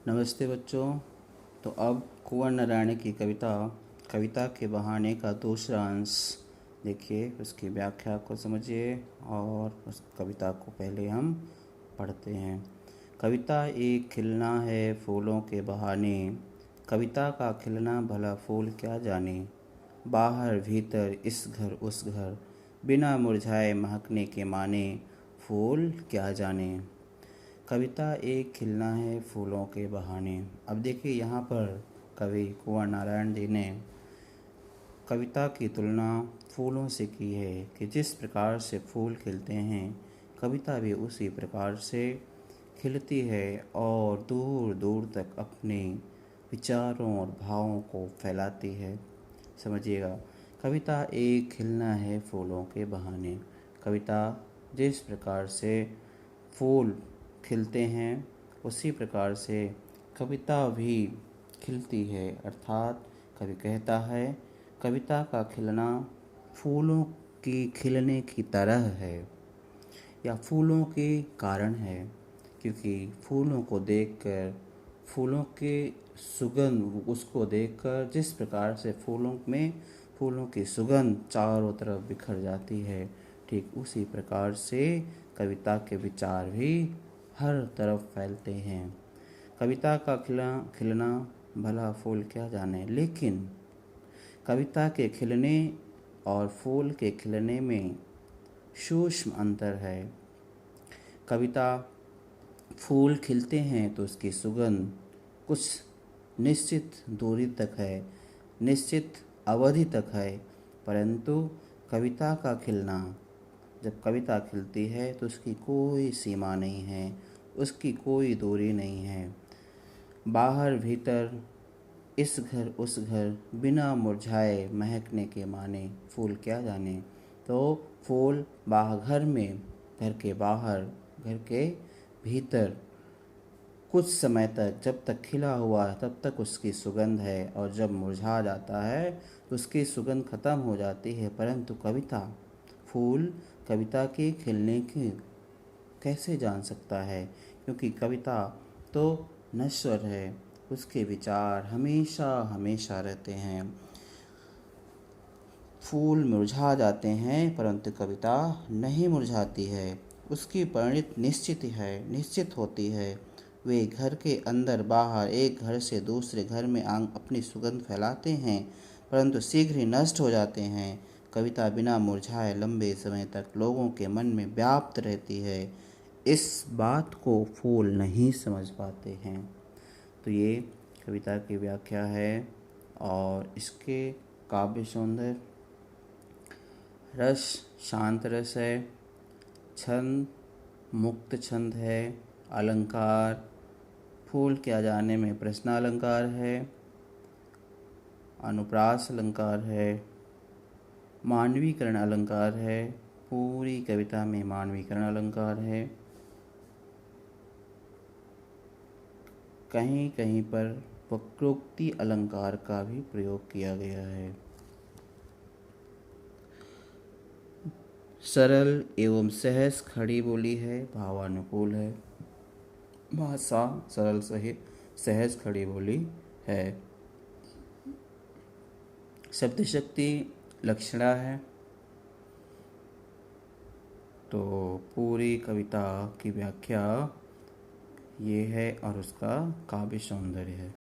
नमस्ते बच्चों। तो अब कुंवर नारायण की कविता कविता के बहाने का दूसरा अंश देखिए, उसकी व्याख्या को समझिए और उस कविता को पहले हम पढ़ते हैं। कविता एक खिलना है फूलों के बहाने, कविता का खिलना भला फूल क्या जाने। बाहर भीतर इस घर उस घर, बिना मुरझाए महकने के माने, फूल क्या जाने। कविता एक खिलना है फूलों के बहाने। अब देखिए, यहाँ पर कवि कुंवर नारायण जी ने कविता की तुलना फूलों से की है कि जिस प्रकार से फूल खिलते हैं, कविता भी उसी प्रकार से खिलती है और दूर दूर तक अपने विचारों और भावों को फैलाती है। समझिएगा, कविता एक खिलना है फूलों के बहाने। कविता जिस प्रकार से फूल खिलते हैं, उसी प्रकार से कविता भी खिलती है। अर्थात कवि कहता है, कविता का खिलना फूलों की खिलने की तरह है या फूलों के कारण है, क्योंकि फूलों को देखकर, फूलों के सुगंध उसको देखकर जिस प्रकार से फूलों की सुगंध चारों तरफ बिखर जाती है, ठीक उसी प्रकार से कविता के विचार भी हर तरफ फैलते हैं। कविता का खिलना भला फूल क्या जाने, लेकिन कविता के खिलने और फूल के खिलने में सूक्ष्म अंतर है। कविता फूल खिलते हैं तो उसकी सुगंध कुछ निश्चित दूरी तक है, निश्चित अवधि तक है, परंतु कविता का खिलना, जब कविता खिलती है तो उसकी कोई सीमा नहीं है, उसकी कोई दूरी नहीं है। बाहर भीतर इस घर उस घर, बिना मुरझाए महकने के माने, फूल क्या जाने। तो फूल बाहर घर में, घर के बाहर, घर के भीतर कुछ समय तक, जब तक खिला हुआ है तब तक उसकी सुगंध है, और जब मुरझा जाता है तो उसकी सुगंध खत्म हो जाती है। परंतु फूल कविता के खिलने की कैसे जान सकता है, क्योंकि कविता तो नश्वर है, उसके विचार हमेशा हमेशा रहते हैं। फूल मुरझा जाते हैं परंतु कविता नहीं मुरझाती है, उसकी परिणति निश्चित होती है। वे घर के अंदर बाहर, एक घर से दूसरे घर में अपनी सुगंध फैलाते हैं, परंतु शीघ्र ही नष्ट हो जाते हैं। कविता बिना मुरझाए लंबे समय तक लोगों के मन में व्याप्त रहती है। इस बात को फूल नहीं समझ पाते हैं। तो ये कविता की व्याख्या है, और इसके काव्य सौंदर्य, रस शांत रस है, छंद मुक्त छंद है, अलंकार फूल क्या जाने में प्रश्न अलंकार है, अनुप्रास अलंकार है, मानवीकरण अलंकार है, पूरी कविता में मानवीकरण अलंकार है। कहीं कहीं पर वक्रोक्ति अलंकार का भी प्रयोग किया गया है। सरल एवं सहज खड़ी बोली है, भावानुकूल है। भाषा सरल सहित सहज खड़ी बोली है। शब्द शक्ति लक्षणा है। तो पूरी कविता की व्याख्या ये है और उसका काव्य सौंदर्य है।